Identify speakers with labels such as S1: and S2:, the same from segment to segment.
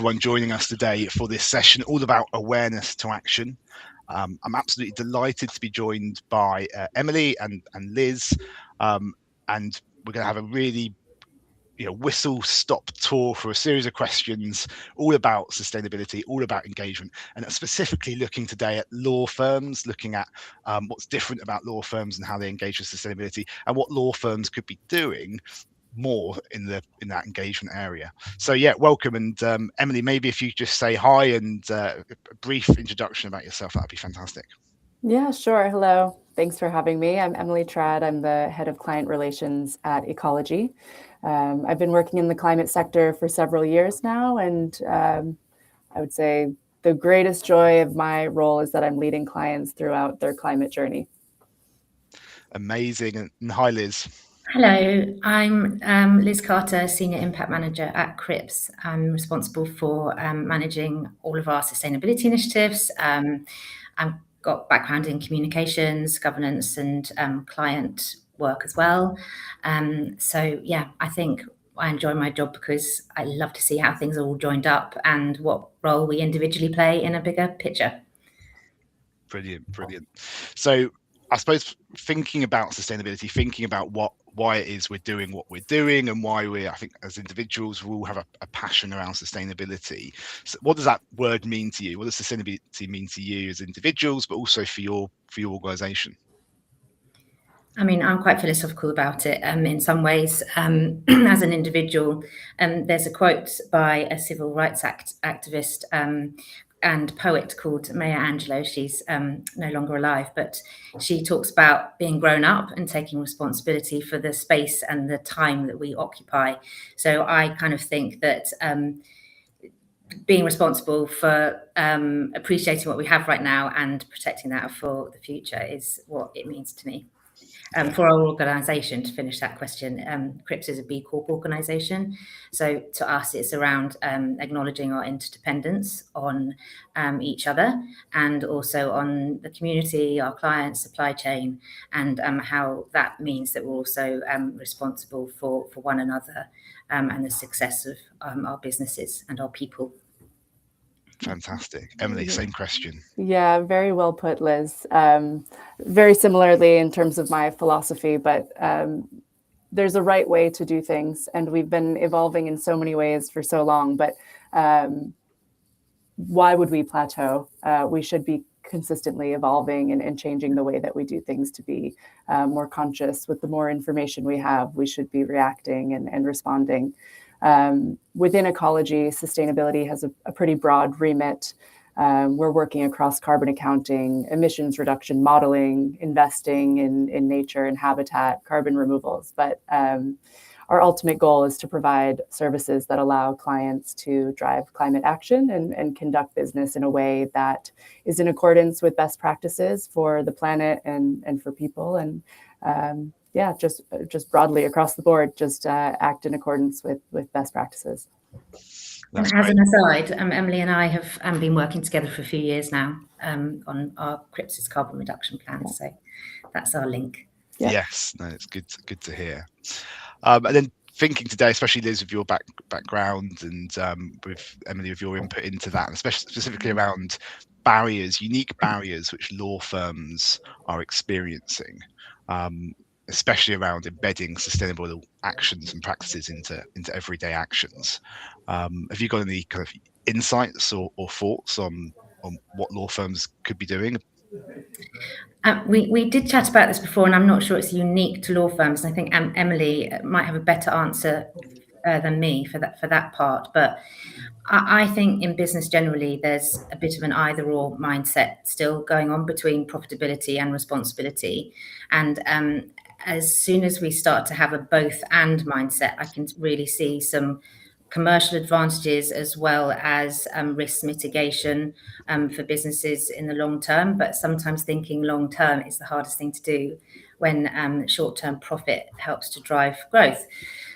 S1: everyone joining us today for this session all about awareness to action. I'm absolutely delighted to be joined by Emily and Liz, and we're going to have a really whistle-stop tour for a series of questions all about sustainability, all about engagement, and specifically looking today at law firms, looking at what's different about law firms and how they engage with sustainability, and what law firms could be doing more in that engagement area. So yeah, welcome. And Emily, maybe if you just say hi and a brief introduction about yourself, that'd be fantastic.
S2: Yeah, sure. Hello. Thanks for having me. I'm Emily Tradd. I'm the head of client relations at Ecologi. I've been working in the climate sector for several years now, and I would say the greatest joy of my role is that I'm leading clients throughout their climate journey.
S1: Amazing. And hi, Liz.
S3: Hello, I'm Liz Carter, Senior Impact Manager at Cripps. I'm responsible for managing all of our sustainability initiatives. I've got background in communications, governance, and client work as well. So yeah, I think I enjoy my job because I love to see how things are all joined up and what role we individually play in a bigger picture.
S1: Brilliant. So I suppose thinking about sustainability, thinking about why it is we're doing what we're doing, and why I think as individuals we all have a passion around sustainability. So what does that word mean to you? What does sustainability mean to you as individuals, but also for your organisation?
S3: I mean, I'm quite philosophical about it in some ways. As an individual, there's a quote by a civil rights activist and poet called Maya Angelou. She's no longer alive, but she talks about being grown up and taking responsibility for the space and the time that we occupy. So I kind of think that being responsible for appreciating what we have right now and protecting that for the future is what it means to me. For our organisation, to finish that question, Cripps is a B Corp organisation. So to us, it's around acknowledging our interdependence on each other and also on the community, our clients, supply chain, and how that means that we're also responsible for one another and the success of our businesses and our people.
S1: Fantastic. Emily, same question.
S2: Yeah, very well put, Liz. Very similarly in terms of my philosophy, but there's a right way to do things, and we've been evolving in so many ways for so long, but why would we plateau? We should be consistently evolving and changing the way that we do things to be more conscious. With the more information we have, we should be reacting and responding. Within Ecologi, sustainability has a pretty broad remit. We're working across carbon accounting, emissions reduction modeling, investing in nature and habitat, carbon removals. But our ultimate goal is to provide services that allow clients to drive climate action and conduct business in a way that is in accordance with best practices for the planet and for people. And yeah, just broadly across the board, just act in accordance with best practices.
S3: And as an aside, Emily and I have been working together for a few years now on our Cripps' carbon reduction plan. So that's our link.
S1: Yeah. Yes, no, it's good to hear. And then thinking today, especially Liz, with your background and with Emily, with your input into that, and especially specifically around unique barriers which law firms are experiencing. Especially around embedding sustainable actions and practices into everyday actions. Have you got any kind of insights or thoughts on what law firms could be doing?
S3: We did chat about this before, and I'm not sure it's unique to law firms. I think Emily might have a better answer than me for that part. But I think in business generally, there's a bit of an either-or mindset still going on between profitability and responsibility. And as soon as we start to have a both and mindset, I can really see some commercial advantages as well as risk mitigation for businesses in the long term. But sometimes thinking long term is the hardest thing to do when short-term profit helps to drive growth.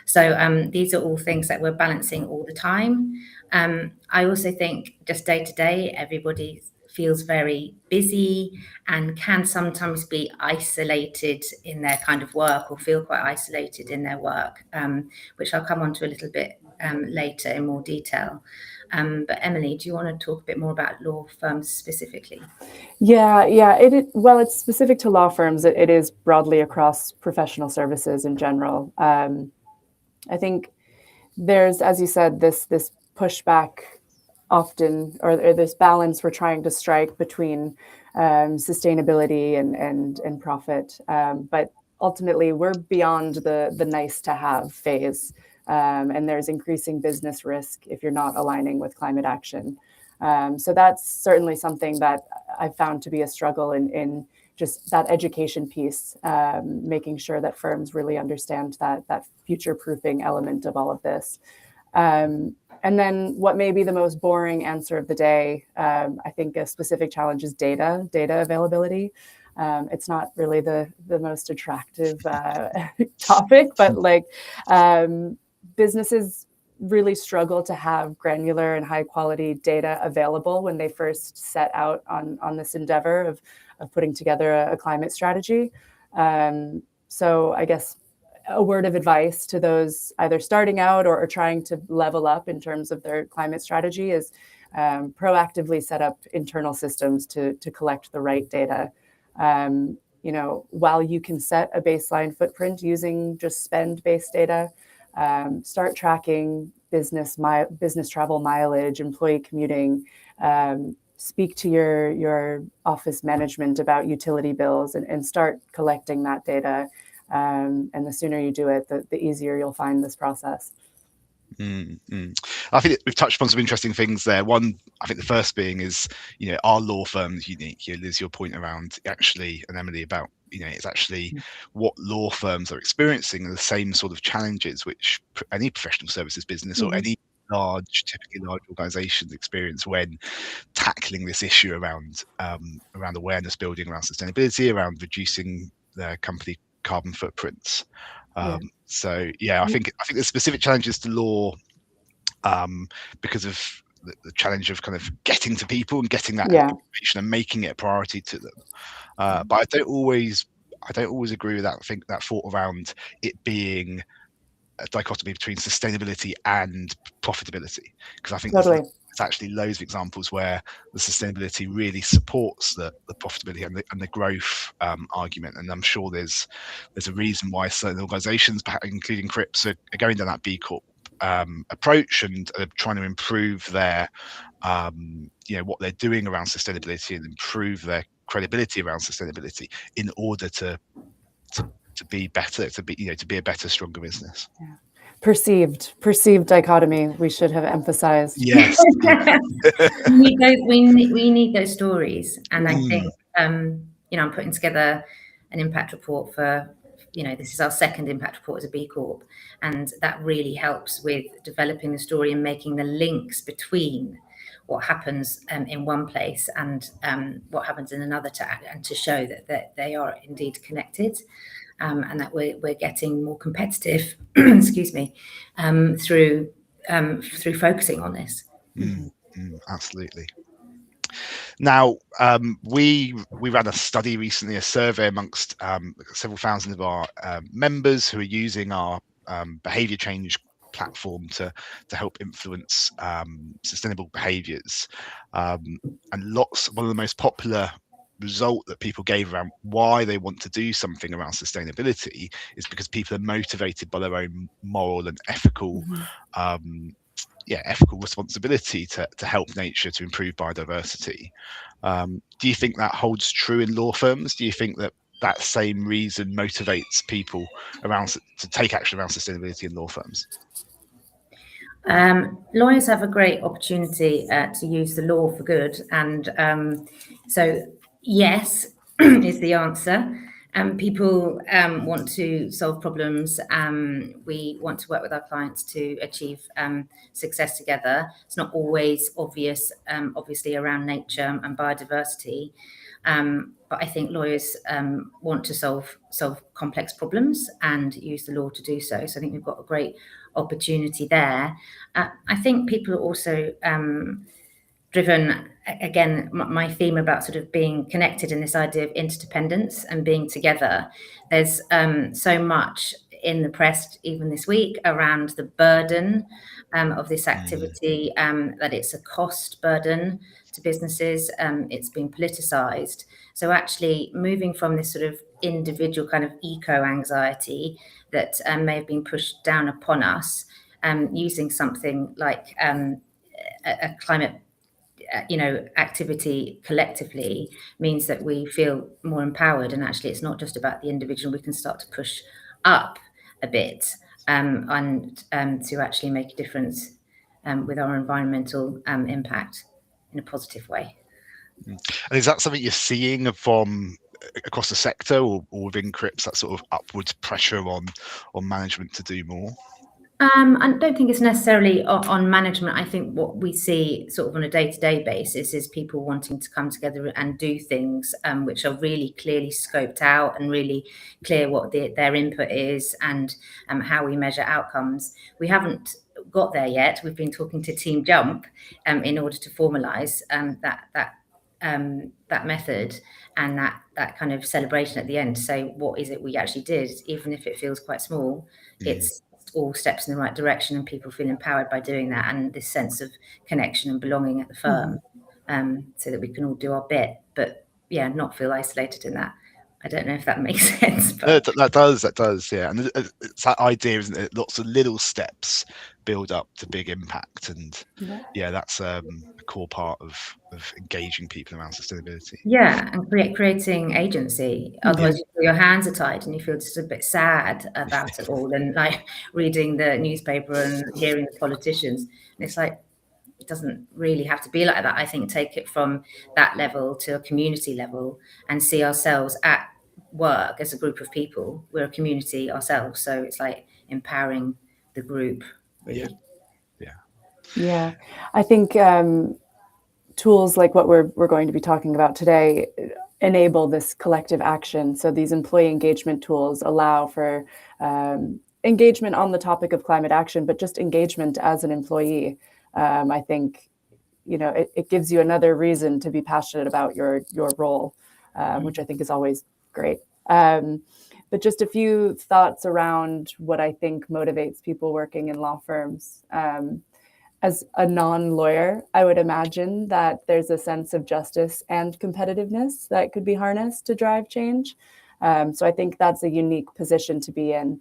S3: So these are all things that we're balancing all the time. I also think just day to day, everybody feels very busy and can sometimes be isolated in their kind of work or feel quite isolated in their work, which I'll come on to a little bit later in more detail. But Emily, do you want to talk a bit more about law firms specifically?
S2: Yeah. Well, it's specific to law firms. It is broadly across professional services in general. I think there's, as you said, this pushback often, or this balance we're trying to strike between sustainability and profit. But ultimately, we're beyond the nice to have phase. And there's increasing business risk if you're not aligning with climate action. So that's certainly something that I've found to be a struggle in just that education piece, making sure that firms really understand that future-proofing element of all of this. And then what may be the most boring answer of the day, I think a specific challenge is data availability. It's not really the most attractive topic, but businesses really struggle to have granular and high quality data available when they first set out on this endeavor of putting together a climate strategy. So I guess a word of advice to those either starting out or trying to level up in terms of their climate strategy is proactively set up internal systems to collect the right data. While you can set a baseline footprint using just spend-based data, start tracking business travel mileage, employee commuting, speak to your office management about utility bills and start collecting that data. And the sooner you do it, the easier you'll find this process.
S1: I think we've touched upon some interesting things there. One, I think the first being is, are law firms unique? Liz, your point around actually, and Emily, about, it's actually what law firms are experiencing are the same sort of challenges which any professional services business or any typically large organizations experience when tackling this issue around awareness building, around sustainability, around reducing their company carbon footprints. So I think there's specific challenges to law because of the challenge of kind of getting to people and getting that information and making it a priority to them. But I don't always agree with that. I think that thought around it being a dichotomy between sustainability and profitability, because I think there's actually loads of examples where the sustainability really supports the profitability and the growth argument. And I'm sure there's a reason why certain organizations, including Cripps, are going down that B Corp approach and are trying to improve their what they're doing around sustainability and improve their credibility around sustainability in order to be better, to be a better, stronger business.
S2: Perceived dichotomy we should have emphasized.
S1: Yes.
S3: we need those stories, and I think I'm putting together an impact report for this is our second impact report as a B Corp, and that really helps with developing the story and making the links between what happens in one place and what happens in another, and to show that they are indeed connected. And that we're getting more competitive, excuse me, through focusing on this.
S1: Absolutely. Now, we ran a study recently, a survey amongst several thousand of our members who are using our behaviour change platform to help influence sustainable behaviours. And one of the most popular result that people gave around why they want to do something around sustainability is because people are motivated by their own moral and ethical ethical responsibility to help nature, to improve biodiversity. Do you think that holds true in law firms? Do you think that same reason motivates people to take action around sustainability in law firms?
S3: Lawyers have a great opportunity to use the law for good, and so yes is the answer. People want to solve problems. We want to work with our clients to achieve success together. It's not always obvious, obviously, around nature and biodiversity. But I think lawyers want to solve complex problems and use the law to do so. So I think we've got a great opportunity there. I think people are also driven, again, my theme about sort of being connected and this idea of interdependence and being together. There's so much in the press even this week around the burden of this activity, that it's a cost burden to businesses. It's been politicized. So actually moving from this sort of individual kind of eco-anxiety that may have been pushed down upon us, using something like a climate activity collectively means that we feel more empowered, and actually it's not just about the individual. We can start to push up a bit and to actually make a difference with our environmental impact in a positive way.
S1: And is that something you're seeing from across the sector or within Cripps, that sort of upwards pressure on management to do more?
S3: I don't think it's necessarily on management. I think what we see sort of on a day-to-day basis is people wanting to come together and do things which are really clearly scoped out and really clear what their input is and how we measure outcomes. We haven't got there yet. We've been talking to Team Jump in order to formalise that method and that kind of celebration at the end to say what is it we actually did, even if it feels quite small. It's all steps in the right direction and people feel empowered by doing that, and this sense of connection and belonging at the firm, so that we can all do our bit, but not feel isolated in that. I don't know if that makes sense, but
S1: that does, yeah. And it's that idea, isn't it? Lots of little steps build up to big impact, and that's a core part of engaging people around sustainability.
S3: Yeah, and creating agency. Otherwise, your hands are tied and you feel just a bit sad about it all, and like reading the newspaper and hearing the politicians. And it's like, it doesn't really have to be like that. I think take it from that level to a community level and see ourselves at work as a group of people. We're a community ourselves, so it's like empowering the group, really.
S2: Yeah. I think tools like what we're going to be talking about today enable this collective action. So these employee engagement tools allow for engagement on the topic of climate action, but just engagement as an employee. I think, it gives you another reason to be passionate about your role, which I think is always great. But just a few thoughts around what I think motivates people working in law firms. As a non-lawyer, I would imagine that there's a sense of justice and competitiveness that could be harnessed to drive change. So I think that's a unique position to be in.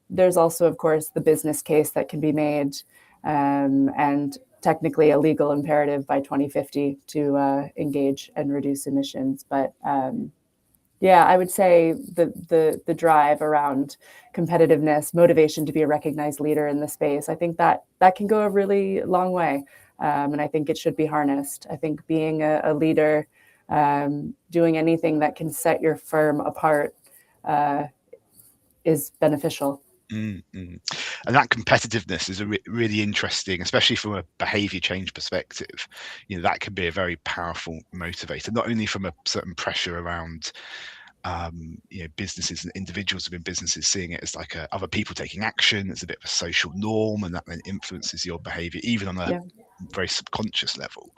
S2: There's also, of course, the business case that can be made, and technically a legal imperative by 2050 to engage and reduce emissions. But I would say the drive around competitiveness, motivation to be a recognized leader in the space, I think that can go a really long way. And I think it should be harnessed. I think being a leader, doing anything that can set your firm apart is beneficial.
S1: And that competitiveness is really interesting, especially from a behavior change perspective. That can be a very powerful motivator, not only from a certain pressure around businesses and individuals within businesses seeing it as like other people taking action. It's a bit of a social norm, and that then influences your behavior even on a very subconscious level.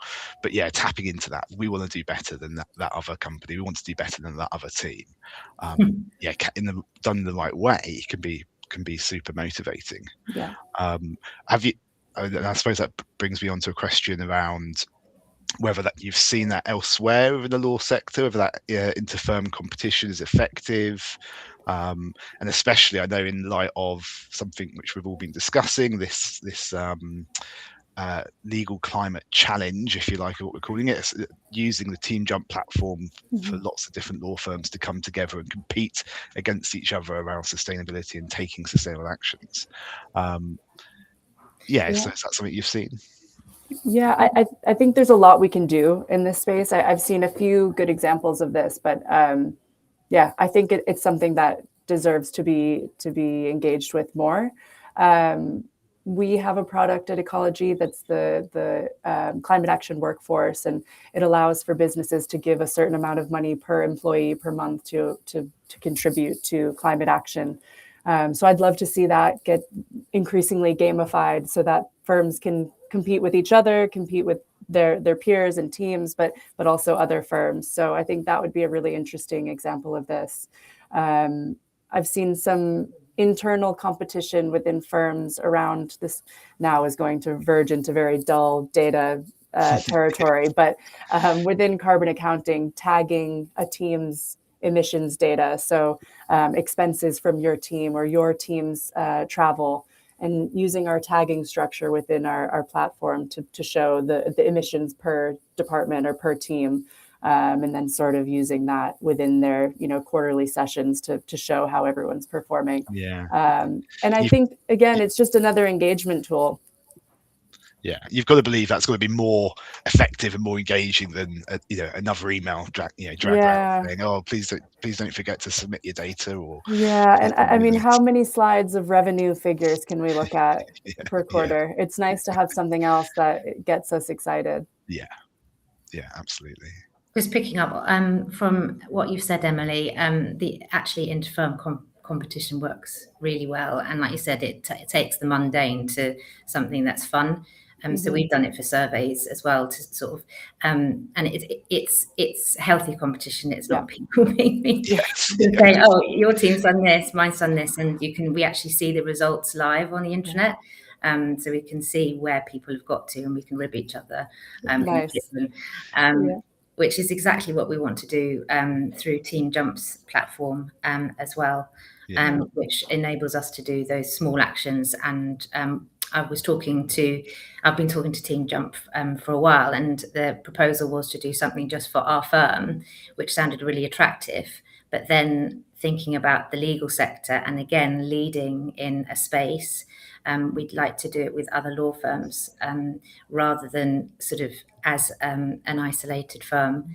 S1: But tapping into that, we want to do better than that other company, we want to do better than that other team. Done in the right way can be super motivating. Have you, and I suppose that brings me on to a question around whether that you've seen that elsewhere within the law sector, whether that inter-firm competition is effective, and especially I know in light of something which we've all been discussing, this legal climate challenge, if you like, what we're calling it, using the Team Jump platform for lots of different law firms to come together and compete against each other around sustainability and taking sustainable actions. Is that something you've seen?
S2: I think there's a lot we can do in this space. I've seen a few good examples of this, but I think it's something that deserves to be engaged with more. We have a product at Ecologi that's the climate action workforce, and it allows for businesses to give a certain amount of money per employee per month to contribute to climate action. So I'd love to see that get increasingly gamified so that firms can compete with each other, compete with their peers and teams, but also other firms. So I think that would be a really interesting example of this. I've seen some internal competition within firms around this. Now is going to verge into very dull data territory, but within carbon accounting, tagging a team's emissions data, so expenses from your team or your team's travel, and using our tagging structure within our platform to show the emissions per department or per team. And then sort of using that within their quarterly sessions to show how everyone's performing. And I think, again, it's just another engagement tool.
S1: Yeah, you've got to believe that's going to be more effective and more engaging than another email drag out saying, "Oh, please don't forget to submit your data." Or
S2: and I mean, how many slides of revenue figures can we look at per quarter? It's nice to have something else that gets us excited.
S1: Yeah, absolutely.
S3: Just picking up from what you've said, Emily, the actually inter-firm competition works really well, and like you said, it takes the mundane to something that's fun. So we've done it for surveys as well to sort of, and it's healthy competition. It's not people being saying, "Oh, your team's done this, mine's done this," and we actually see the results live on the intranet. So we can see where people have got to, and we can rib each other.
S2: Nice.
S3: Which is exactly what we want to do through Team Jump's platform as well, which enables us to do those small actions. And I've been talking to Team Jump for a while, and the proposal was to do something just for our firm, which sounded really attractive. But then thinking about the legal sector, and again, leading in a space, we'd like to do it with other law firms rather than sort of as an isolated firm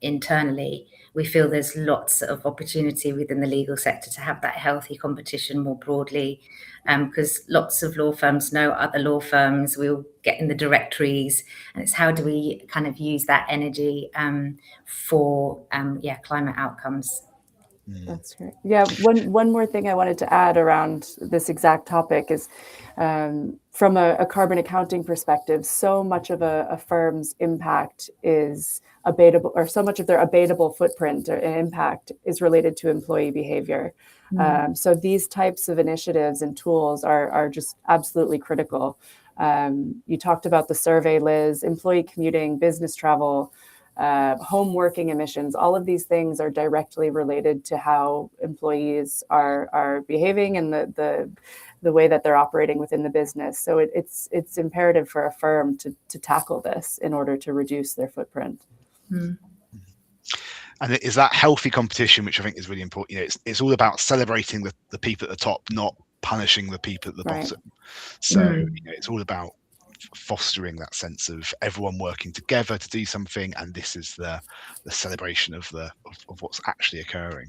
S3: internally. We feel there's lots of opportunity within the legal sector to have that healthy competition more broadly, because lots of law firms know other law firms. We'll get in the directories, and it's how do we kind of use that energy for climate outcomes.
S2: That's great. Yeah, one more thing I wanted to add around this exact topic is from a carbon accounting perspective, so much of a firm's impact is abatable, or so much of their abatable footprint or impact is related to employee behavior. So these types of initiatives and tools are just absolutely critical. You talked about the survey, Liz, employee commuting, business travel, home working emissions. All of these things are directly related to how employees are behaving and the way that they're operating within the business. So it's imperative for a firm to tackle this in order to reduce their footprint.
S1: And it is that healthy competition, which I think is really important. It's all about celebrating the people at the top, not punishing the people at the bottom. So it's all about fostering that sense of everyone working together to do something, and this is the celebration of what's actually occurring.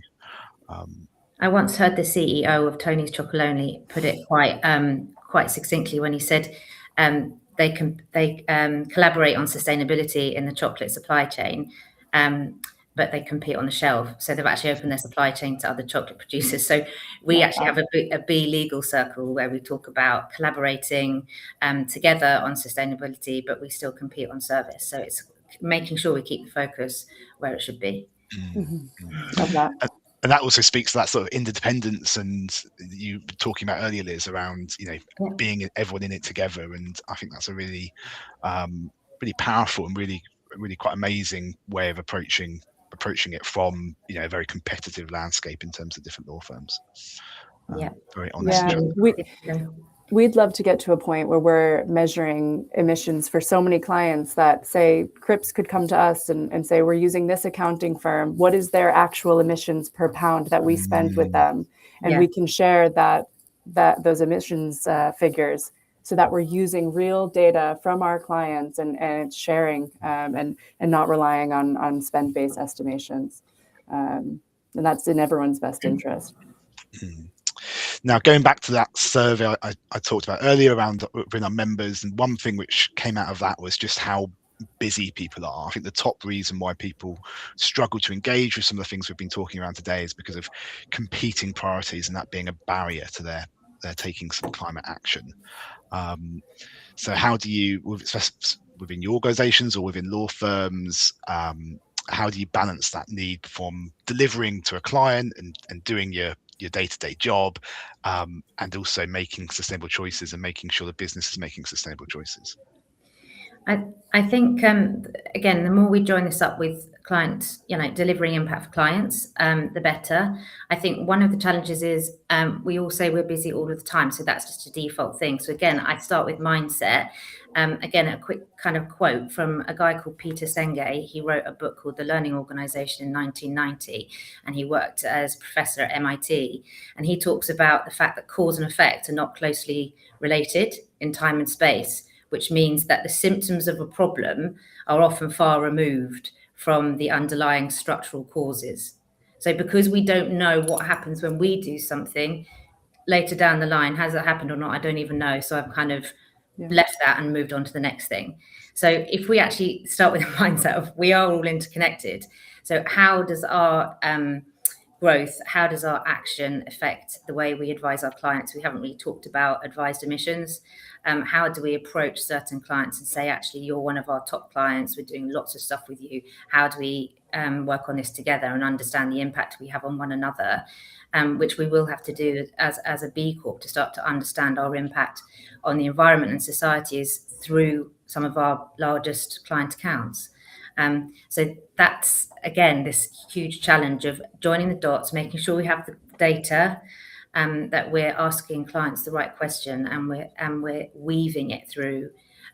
S3: I once heard the CEO of Tony's Chocolonely put it quite succinctly when he said they collaborate on sustainability in the chocolate supply chain, but they compete on the shelf. So they've actually opened their supply chain to other chocolate producers. So we actually have a B legal circle where we talk about collaborating together on sustainability, but we still compete on service. So it's making sure we keep the focus where it should be.
S2: Love that.
S1: And that also speaks to that sort of interdependence, and you were talking about earlier, Liz, around being everyone in it together. And I think that's a really, really powerful and really quite amazing way of approaching it from a very competitive landscape in terms of different law firms. Very honest.
S2: We'd love to get to a point where we're measuring emissions for so many clients that, say, Cripps could come to us and say, we're using this accounting firm. What is their actual emissions per pound that we spend with them? And we can share those emissions figures so that we're using real data from our clients and sharing and not relying on spend-based estimations. And that's in everyone's best interest.
S1: Now, going back to that survey I talked about earlier around within our members, and one thing which came out of that was just how busy people are. I think the top reason why people struggle to engage with some of the things we've been talking around today is because of competing priorities, and that being a barrier to their taking some climate action. So how do you, within your organizations or within law firms, how do you balance that need from delivering to a client and doing your your day-to-day job, and also making sustainable choices and making sure the business is making sustainable choices?
S3: I think, again, the more we join this up with clients, delivering impact for clients, the better. I think one of the challenges is we all say we're busy all of the time, so that's just a default thing. So again, I start with mindset. Again, a quick kind of quote from a guy called Peter Senge. He wrote a book called The Learning Organization in 1990, and he worked as professor at MIT. And he talks about the fact that cause and effect are not closely related in time and space, which means that the symptoms of a problem are often far removed from the underlying structural causes. So because we don't know what happens when we do something later down the line, has it happened or not? I don't even know. So I've kind of left that and moved on to the next thing. So if we actually start with a mindset of we are all interconnected. So how does our growth, how does our action affect the way we advise our clients? We haven't really talked about advised emissions. How do we approach certain clients and say, actually, you're one of our top clients, we're doing lots of stuff with you. How do we work on this together and understand the impact we have on one another, which we will have to do as a B Corp to start to understand our impact on the environment and society is through some of our largest client accounts. So that's, again, this huge challenge of joining the dots, making sure we have the data, that we're asking clients the right question, and we're weaving it through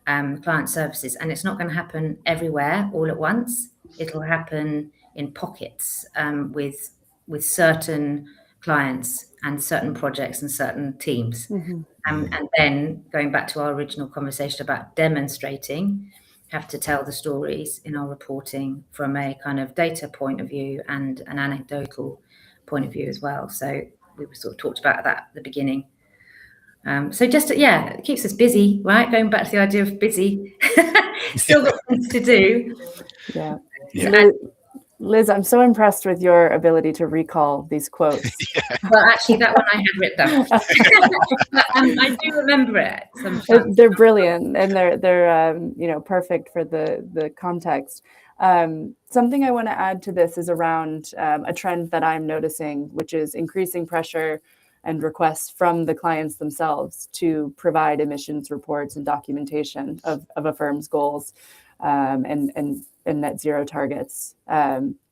S3: client services. And it's not going to happen everywhere all at once. It'll happen in pockets with certain clients and certain projects and certain teams. And then going back to our original conversation about demonstrating, have to tell the stories in our reporting from a kind of data point of view and an anecdotal point of view as well. So we sort of talked about that at the beginning. So just, it keeps us busy, right? Going back to the idea of busy, still got things to do.
S2: Yeah. Liz, I'm so impressed with your ability to recall these quotes.
S3: Well, actually, that one I had written down. I do remember it sometimes.
S2: They're brilliant, and they're perfect for the context. Something I want to add to this is around a trend that I'm noticing, which is increasing pressure and requests from the clients themselves to provide emissions reports and documentation of a firm's goals and net zero targets.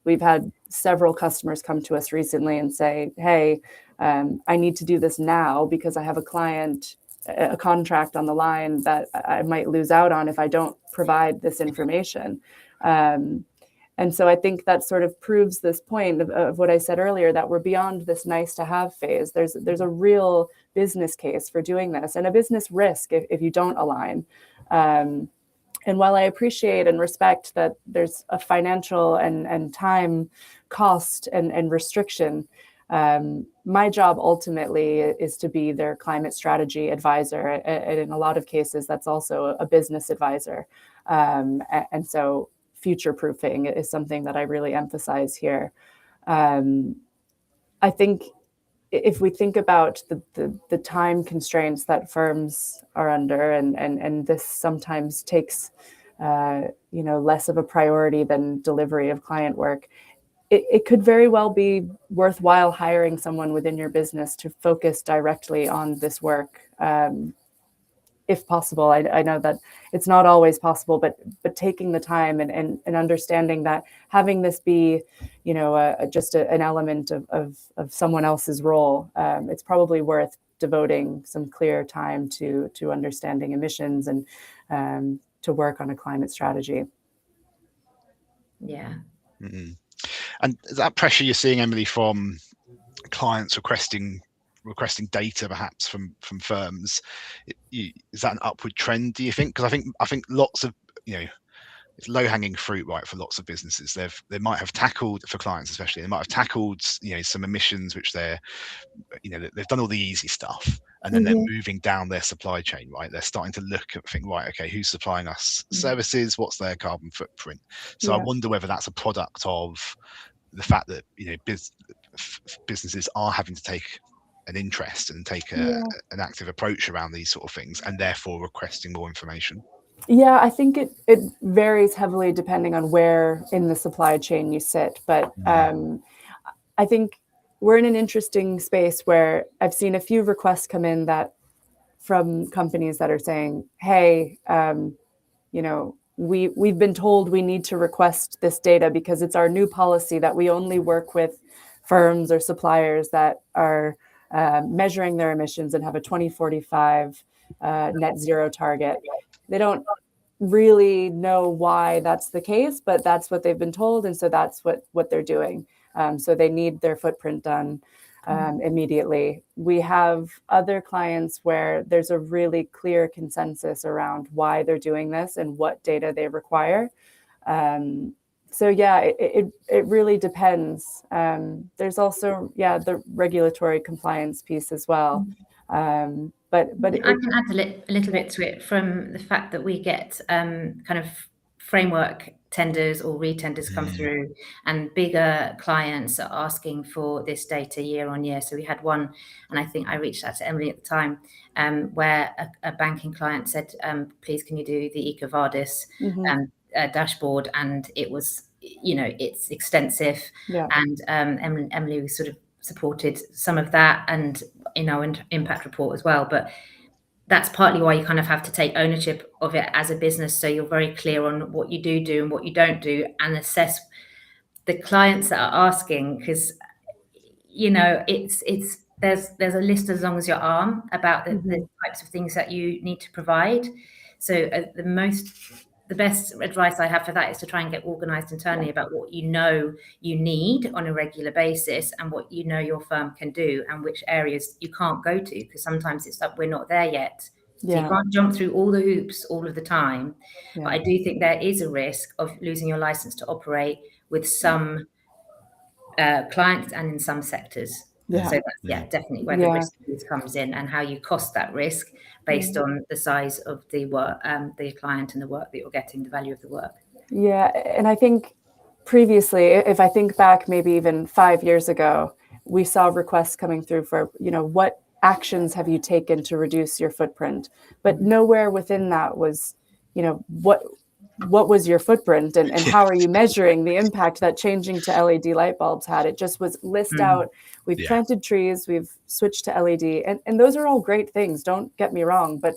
S2: We've had several customers come to us recently and say, hey, I need to do this now because I have a contract on the line that I might lose out on if I don't provide this information. And so I think that sort of proves this point of what I said earlier, that we're beyond this nice to have phase. There's a real business case for doing this, and a business risk if you don't align. And while I appreciate and respect that there's a financial and time cost and restriction, my job ultimately is to be their climate strategy advisor. And in a lot of cases, that's also a business advisor. And so future-proofing is something that I really emphasize here. I think if we think about the time constraints that firms are under, and this sometimes takes less of a priority than delivery of client work, it could very well be worthwhile hiring someone within your business to focus directly on this work, if possible. I know that it's not always possible, but taking the time and understanding that having this be, just an element of someone else's role, it's probably worth devoting some clear time to understanding emissions and to work on a climate strategy.
S3: Yeah.
S1: Mm-hmm. And that pressure you're seeing, Emily, from clients requesting data perhaps from firms, is that an upward trend, do you think? Because I think lots of it's low-hanging fruit, right, for lots of businesses. They might have tackled, for clients especially, they might have tackled some emissions which they've done all the easy stuff, and then they're moving down their supply chain, right? They're starting to look at think, right, okay, who's supplying us services, what's their carbon footprint? So I wonder whether that's a product of the fact that businesses are having to take an interest and take an active approach around these sort of things, and therefore requesting more information.
S2: Yeah, I think it varies heavily depending on where in the supply chain you sit. But I think we're in an interesting space where I've seen a few requests come in that from companies that are saying, hey, we've been told we need to request this data because it's our new policy that we only work with firms or suppliers that are measuring their emissions and have a 2045 net zero target. They don't really know why that's the case, but that's what they've been told. And so that's what they're doing. So they need their footprint done immediately. We have other clients where there's a really clear consensus around why they're doing this and what data they require. So yeah, it really depends. There's also, the regulatory compliance piece as well. But
S3: I can add a little bit to it from the fact that we get kind of framework tenders or re-tenders come through, and bigger clients are asking for this data year on year. So we had one, and I think I reached out to Emily at the time, where a banking client said, please can you do the Ecologi dashboard? And it was, it's extensive. And Emily sort of supported some of that and in our impact report as well. But that's partly why you kind of have to take ownership of it as a business, so you're very clear on what you do and what you don't do, and assess the clients that are asking, because it's there's a list as long as your arm about the types of things that you need to provide. So the best advice I have for that is to try and get organized internally about what you need on a regular basis, and what your firm can do, and which areas you can't go to, because sometimes it's like we're not there yet. So you can't jump through all the hoops all of the time. But I do think there is a risk of losing your license to operate with some clients and in some sectors. So that's definitely where the risk comes in, and how you cost that risk based on the size of the work, the client, and the work that you're getting, the value of the work.
S2: Yeah, and I think previously, if I think back maybe even 5 years ago, we saw requests coming through for, what actions have you taken to reduce your footprint? But nowhere within that was, what was your footprint, and how are you measuring the impact that changing to LED light bulbs had? It just was list out, we've planted trees, we've switched to LED, and those are all great things, don't get me wrong, but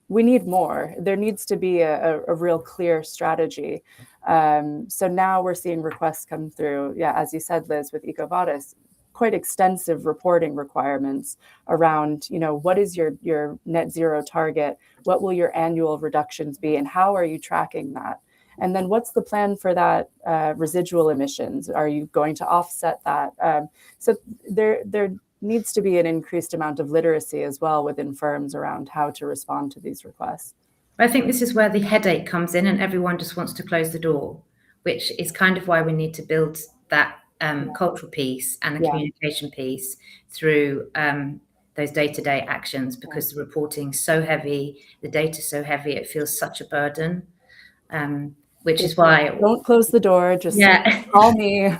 S2: we need more. There needs to be a real clear strategy. So now we're seeing requests come through, as you said, Liz, with Ecologi, quite extensive reporting requirements around, what is your net zero target? What will your annual reductions be? And how are you tracking that? And then what's the plan for that residual emissions? Are you going to offset that? So there needs to be an increased amount of literacy as well within firms around how to respond to these requests.
S3: I think this is where the headache comes in, and everyone just wants to close the door, which is kind of why we need to build that cultural piece and the communication piece through those day-to-day actions, because the reporting's so heavy, the data's so heavy, it feels such a burden, which is why...
S2: Don't close the door, just call me.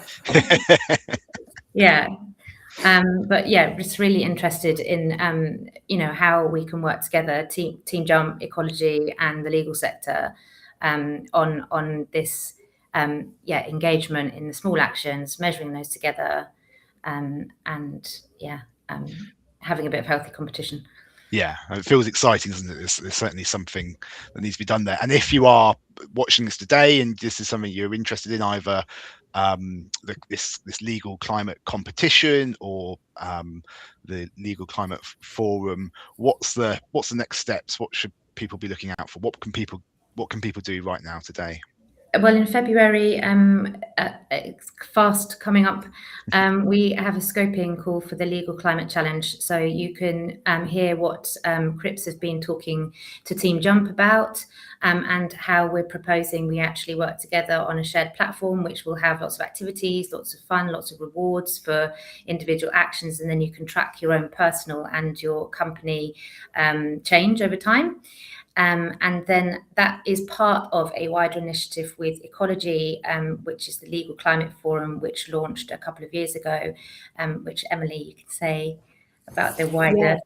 S3: But just really interested in how we can work together, Team Jump, Ecologi, and the legal sector on this engagement in the small actions, measuring those together, and having a bit of healthy competition.
S1: Yeah, it feels exciting, doesn't it? There's certainly something that needs to be done there. And if you are watching this today and this is something you're interested in, either this legal climate competition or the legal climate forum, what's the next steps? What should people be looking out for? What can people do right now today?
S3: Well, in February, it's fast coming up, we have a scoping call for the Legal Climate Challenge. So you can hear what Cripps has been talking to Team Jump about, and how we're proposing we actually work together on a shared platform, which will have lots of activities, lots of fun, lots of rewards for individual actions, and then you can track your own personal and your company change over time. And then that is part of a wider initiative with Ecologi, which is the Legal Climate Forum, which launched a couple of years ago, which Emily, you can say about the wider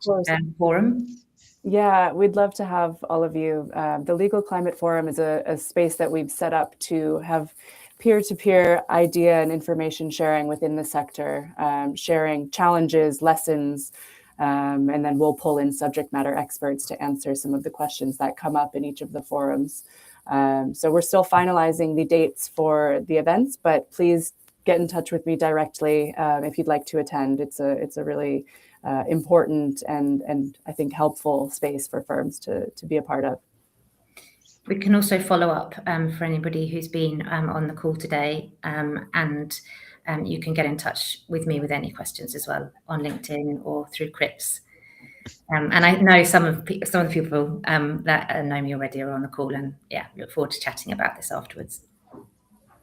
S3: forum.
S2: Yeah, we'd love to have all of you. The Legal Climate Forum is a space that we've set up to have peer-to-peer idea and information sharing within the sector, sharing challenges, lessons, and then we'll pull in subject matter experts to answer some of the questions that come up in each of the forums. So we're still finalizing the dates for the events, but please get in touch with me directly if you'd like to attend. It's a really important and I think helpful space for firms to be a part of.
S3: We can also follow up for anybody who's been on the call today, and you can get in touch with me with any questions as well on LinkedIn or through Cripps. And I know some of the people that know me already are on the call, and yeah, look forward to chatting about this afterwards.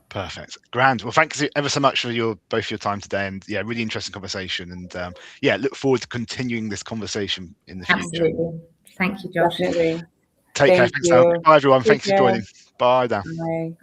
S1: Perfect. Grand. Well, thanks ever so much for both your time today, and yeah, really interesting conversation, and yeah, look forward to continuing this conversation in the future.
S3: Absolutely. Thank you, Josh.
S2: Definitely.
S1: Take care. Thanks, Al. Bye, everyone. Thanks for joining. Bye now.
S2: Bye.